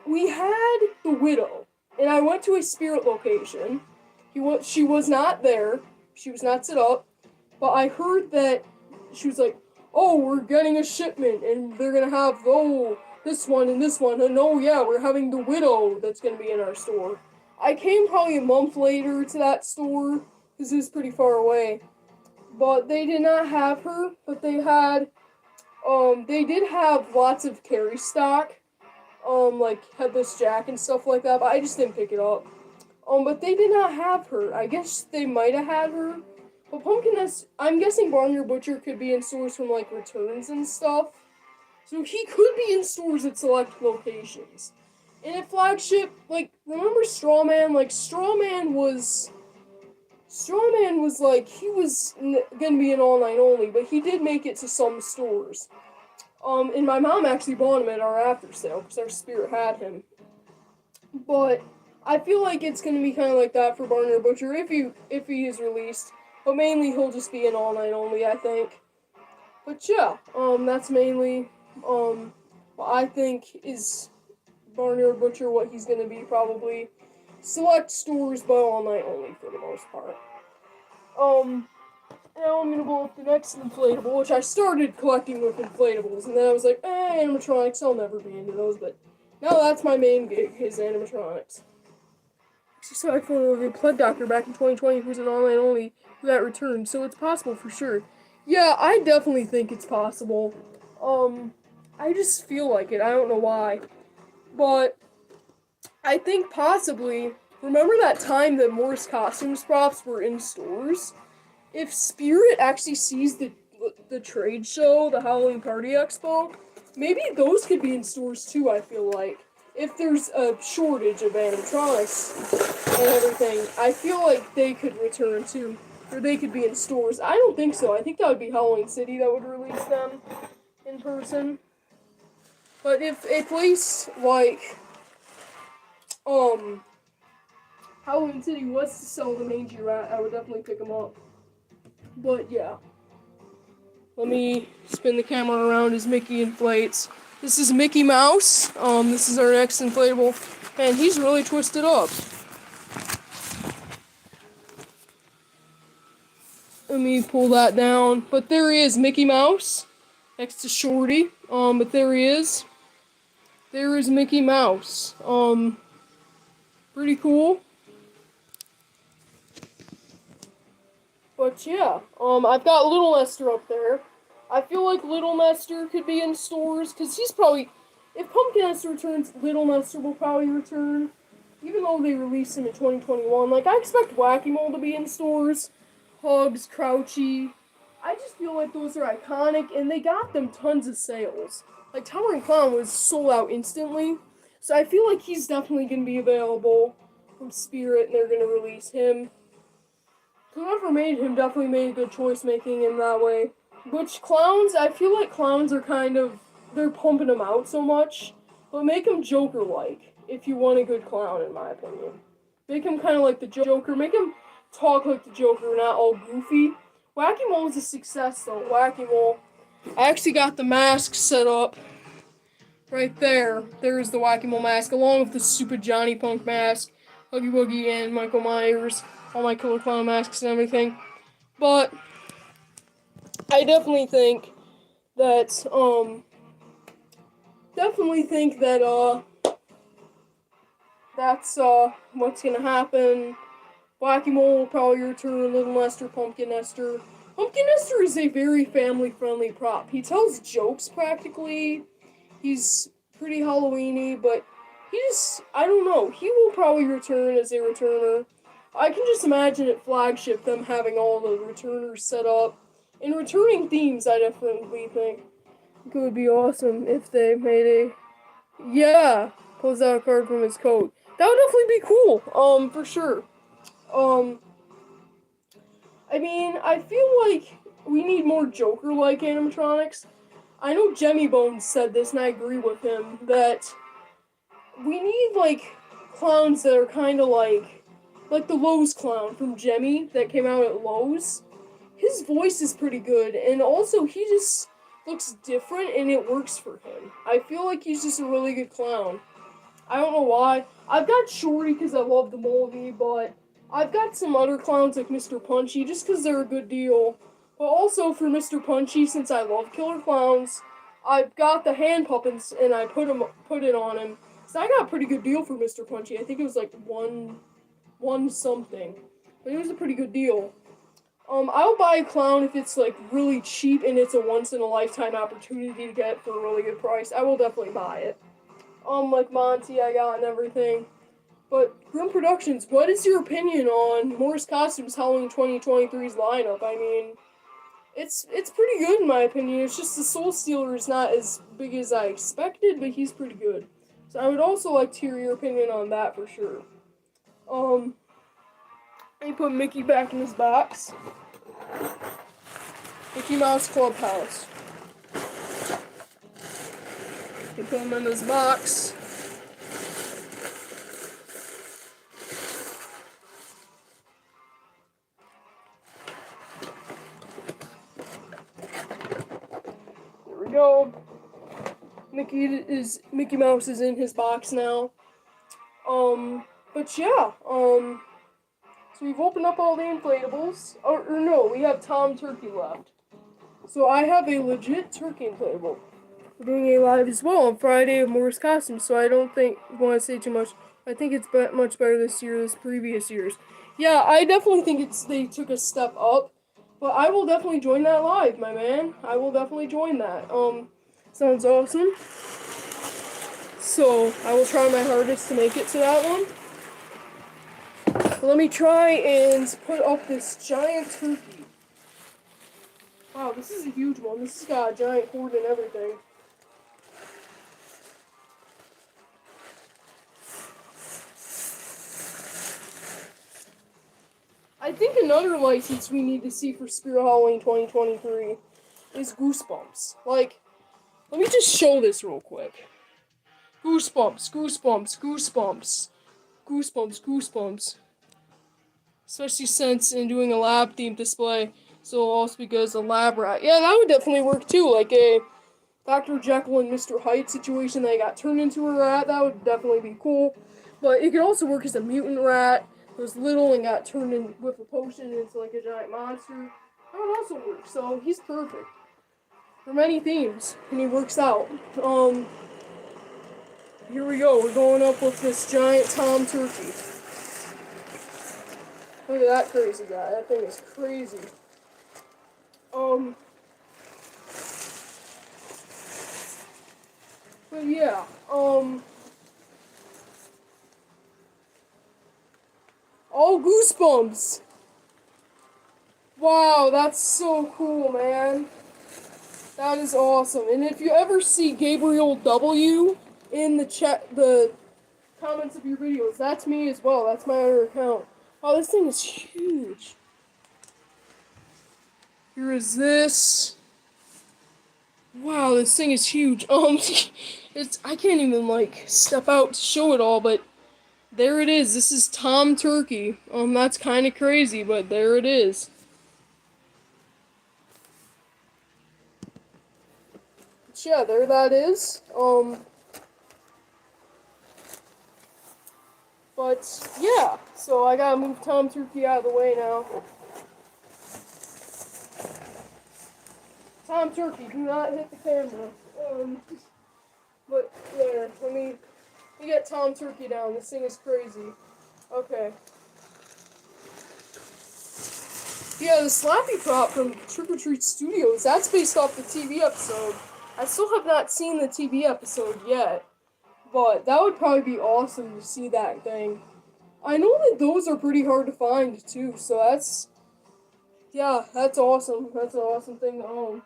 we had the widow, and I went to a spirit location. She was not there. She was not set up, but I heard that she was like, "Oh, we're getting a shipment, and they're gonna have this one and this one, and oh yeah, we're having the widow that's gonna be in our store." I came probably a month later to that store because it was pretty far away, but they did not have her. But they did have lots of carry stock, like Headless Jack and stuff like that. But I just didn't pick it up. But they did not have her. I guess they might have had her. But I'm guessing Barnyard Butcher could be in stores from like returns and stuff. So he could be in stores at select locations. And at flagship, like, remember Strawman? Like, Strawman was like, he was gonna be an online only, but he did make it to some stores. And my mom actually bought him at our after sale, because our spirit had him. But I feel like it's gonna be kind of like that for Barnyard Butcher if he is released. But mainly he'll just be an online only, I think. But yeah, that's mainly, what I think is Barnyard Butcher, what he's gonna be probably. Select stores, but online only for the most part. Now I'm gonna blow up the next inflatable, which I started collecting with inflatables, and then I was like, animatronics, I'll never be into those, but now that's my main gig, is animatronics. So I found a Plug Doctor back in 2020 who's an online only who got returned, so it's possible for sure. Yeah, I definitely think it's possible. I just feel like it, I don't know why. But I think possibly, remember that time that Morris Costumes props were in stores? If Spirit actually sees the trade show, the Halloween Party Expo, maybe those could be in stores too, I feel like. If there's a shortage of animatronics and everything, I feel like they could return too. Or they could be in stores. I don't think so. I think that would be Halloween City that would release them in person. But if a place like Halloween City was to sell the Mangy Rat, I would definitely pick them up. But yeah. Let me spin the camera around as Mickey inflates. This is Mickey Mouse. This is our next inflatable. And he's really twisted up. Let me pull that down. But there he is, Mickey Mouse. Next to Shorty. But there he is. There is Mickey Mouse. Pretty cool. But yeah, I've got Little Lester up there. I feel like Little Lester could be in stores, because he's probably, if Pumpkin Lester returns, Little Lester will probably return, even though they released him in 2021. Like, I expect Whack-A-Mole to be in stores, Hugs, Crouchy. I just feel like those are iconic, and they got them tons of sales. Like, Towering Clown was sold out instantly, so I feel like he's definitely going to be available from Spirit, and they're going to release him. Whoever made him definitely made a good choice making him that way. Which clowns, I feel like clowns are kind of, they're pumping them out so much but make him Joker-like if you want a good clown, in my opinion. Make him kind of like the Joker. Make him talk like the Joker, not all goofy. Whack-A-Mole is a success, though. Whack-A-Mole. I actually got the mask set up right there. There's the Whack-A-Mole mask, along with the stupid Johnny Punk mask, Huggy Wuggy, and Michael Myers. All my Killer Clown masks and everything. But I definitely think that, that's, what's gonna happen. Whack-A-Mole will probably return, Little Nester, Pumpkin Nester. Pumpkin Nester is a very family-friendly prop. He tells jokes, practically. He's pretty Halloweeny, but I don't know, he will probably return as a returner. I can just imagine at Flagship them having all the returners set up. And returning themes, I definitely think it would be awesome if they made a... Yeah! Pulls out a card from his coat. That would definitely be cool, for sure. I mean, I feel like we need more Joker-like animatronics. I know Jemmy Bones said this, and I agree with him, that we need, like, clowns that are kind of like the Lowe's clown from Jemmy that came out at Lowe's. His voice is pretty good, and also he just looks different, and it works for him. I feel like he's just a really good clown. I don't know why. I've got Shorty because I love the Moldy, but I've got some other clowns like Mr. Punchy just because they're a good deal. But also for Mr. Punchy, since I love killer clowns, I've got the hand puppets and I put it on him. So I got a pretty good deal for Mr. Punchy. I think it was like one something, but it was a pretty good deal. I'll buy a clown if it's like really cheap and it's a once in a lifetime opportunity to get for a really good price. I will definitely buy it. Like Monty I got and everything. But Grim Productions, what is your opinion on Morris Costumes Halloween 2023's lineup? I mean, it's pretty good in my opinion. It's just the Soul Stealer is not as big as I expected, but he's pretty good. So I would also like to hear your opinion on that for sure. I put Mickey back in his box. Mickey Mouse Clubhouse. You put him in his box. There we go. Mickey Mouse is in his box now. But yeah, so we've opened up all the inflatables. Or no, we have Tom Turkey left. So I have a legit turkey inflatable. We're doing a live as well on Friday of Morris Costumes, so I don't think I want to say too much. I think it's much better this year than previous years. Yeah, I definitely think they took a step up, but I will definitely join that live, my man. I will definitely join that. Sounds awesome. So I will try my hardest to make it to that one. Let me try and put up this giant turkey. Wow, this is a huge one. This has got a giant hoard and everything. I think another license we need to see for Spirit Halloween 2023 is Goosebumps. Like, let me just show this real quick. Goosebumps, Goosebumps, Goosebumps. Goosebumps, Goosebumps. Especially since in doing a lab themed display, so also because a lab rat. Yeah, that would definitely work too, like a Dr. Jekyll and Mr. Hyde situation that got turned into a rat. That would definitely be cool. But it could also work as a mutant rat. It was little and got turned in with a potion into like a giant monster. That would also work. So he's perfect for many themes, and he works out. Here we go. We're going up with this giant Tom Turkey. Look at that crazy guy. That thing is crazy. But yeah, all Goosebumps. Wow, that's so cool, man. That is awesome. And if you ever see Gabriel W in the comments of your videos, that's me as well. That's my other account. Wow, this thing is huge. Here is this. Wow, this thing is huge. It's I can't even like step out to show it all, but there it is. This is Tom Turkey. That's kind of crazy, but there it is. But yeah, there that is. But yeah, so I gotta move Tom Turkey out of the way now. Tom Turkey, do not hit the camera. But there, let me get Tom Turkey down. This thing is crazy. Okay. Yeah, the Slappy Prop from Trick or Treat Studios, that's based off the TV episode. I still have not seen the TV episode yet, but that would probably be awesome to see that thing. I know that those are pretty hard to find too, so yeah, that's awesome. That's an awesome thing to own.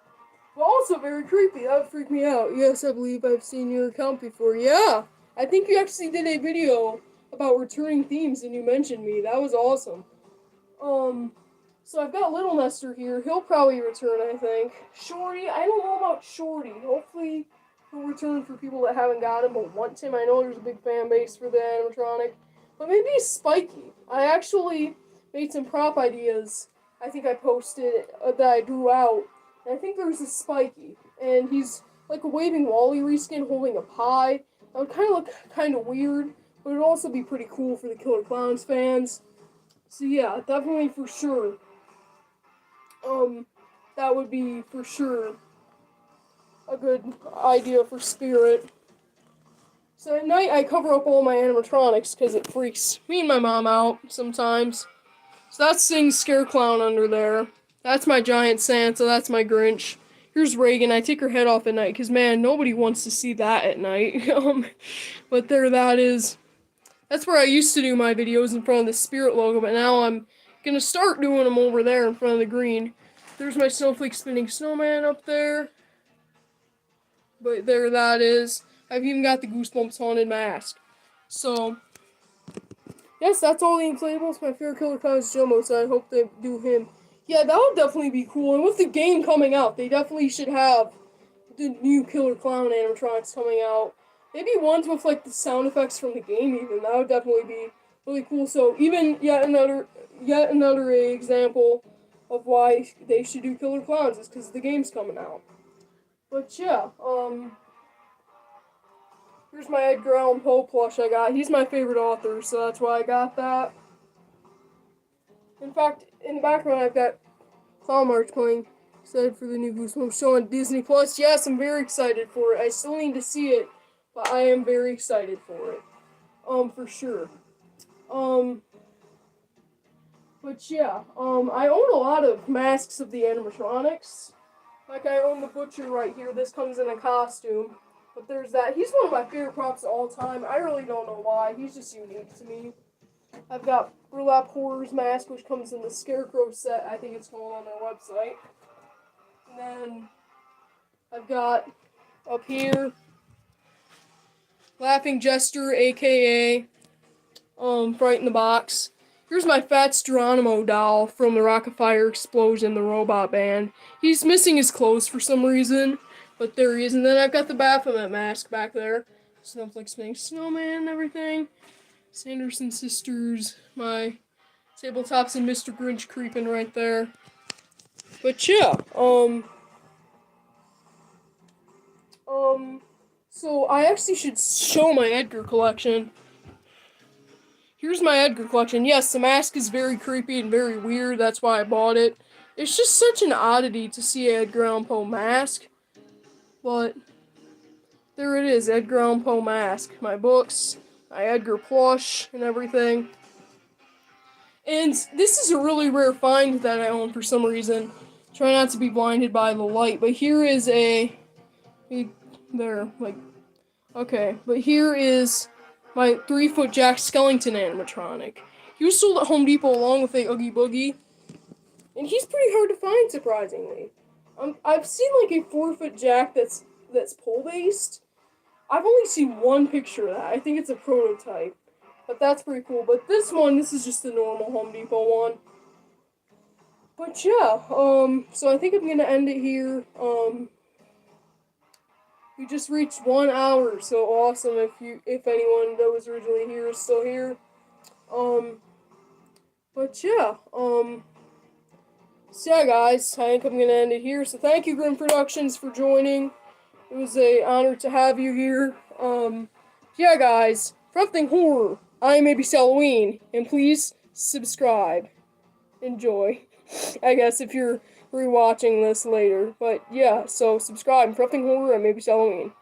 But also very creepy. That would freak me out. Yes, I believe I've seen your account before. Yeah, I think you actually did a video about returning themes and you mentioned me. That was awesome. Um, so I've got Little Nester here. He'll probably return, I think. Shorty, I don't know about Shorty. Hopefully he'll return for people that haven't got him but want him. I know there's a big fan base for the animatronic. But maybe Spiky. I actually made some prop ideas. I think I posted that I drew out. And I think there's a Spiky. And he's like a waving Wally reskin holding a pie. That would kind of look kind of weird. But it would also be pretty cool for the Killer Clowns fans. So yeah, definitely for sure. That would be for sure a good idea for Spirit. So at night I cover up all my animatronics because it freaks me and my mom out sometimes. So that's Sing's Scare Clown under there. That's my Giant Santa. That's my Grinch. Here's Reagan. I take her head off at night because man, nobody wants to see that at night. But there that is. That's where I used to do my videos in front of the Spirit logo, but now I'm gonna start doing them over there in front of the green. There's my snowflake spinning snowman up there. But there that is. I've even got the Goosebumps haunted mask. So, yes, that's all the inflatables. My favorite Killer Clown is Jumbo, so I hope they do him. Yeah, that would definitely be cool. And with the game coming out, they definitely should have the new Killer Clown animatronics coming out. Maybe ones with like the sound effects from the game even. That would definitely be really cool. So even yet another example of why they should do Killer Clowns is because the game's coming out. But yeah, here's my Edgar Allan Poe plush I got. He's my favorite author, so that's why I got that. In fact, in the background I've got Clown March playing. Excited for the new Goosebumps show on Disney Plus. Yes, I'm very excited for it. I still need to see it, but I am very excited for it. For sure. But yeah, I own a lot of masks of the animatronics. Like I own the Butcher right here. This comes in a costume. But there's that. He's one of my favorite props of all time. I really don't know why. He's just unique to me. I've got Burlap Horror's mask, which comes in the Scarecrow set. I think it's called on their website. And then I've got up here Laughing Jester, aka Fright in the Box. Here's my Fats Geronimo doll from the Rocket Fire Explosion, the robot band. He's missing his clothes for some reason, but there he is. And then I've got the Baphomet mask back there. Snowflake spinning snowman and everything. Sanderson sisters, my tabletops and Mr. Grinch creeping right there. But yeah, so I actually should show my Edgar collection. Here's my Edgar collection. Yes, the mask is very creepy and very weird. That's why I bought it. It's just such an oddity to see an Edgar Allan Poe mask. But there it is, Edgar Allan Poe mask. My books, my Edgar plush, and everything. And this is a really rare find that I own for some reason. Try not to be blinded by the light. But here is okay. But here is my 3-foot Jack Skellington animatronic. He was sold at Home Depot along with a Oogie Boogie. And he's pretty hard to find, surprisingly. I've seen like a 4-foot Jack that's pole-based. I've only seen one picture of that. I think it's a prototype. But that's pretty cool. But this is just the normal Home Depot one. But yeah, so I think I'm gonna end it here. We just reached 1 hour, so awesome if anyone that was originally here is still here. But yeah, so yeah, guys, I think I'm gonna end it here. So thank you, Grim Productions, for joining. It was a honor to have you here. Yeah, guys, for everything horror, I am ABC Halloween, and please subscribe. Enjoy. I guess if you're rewatching this later, but yeah, so subscribe for everything horror and maybe ABC Halloween.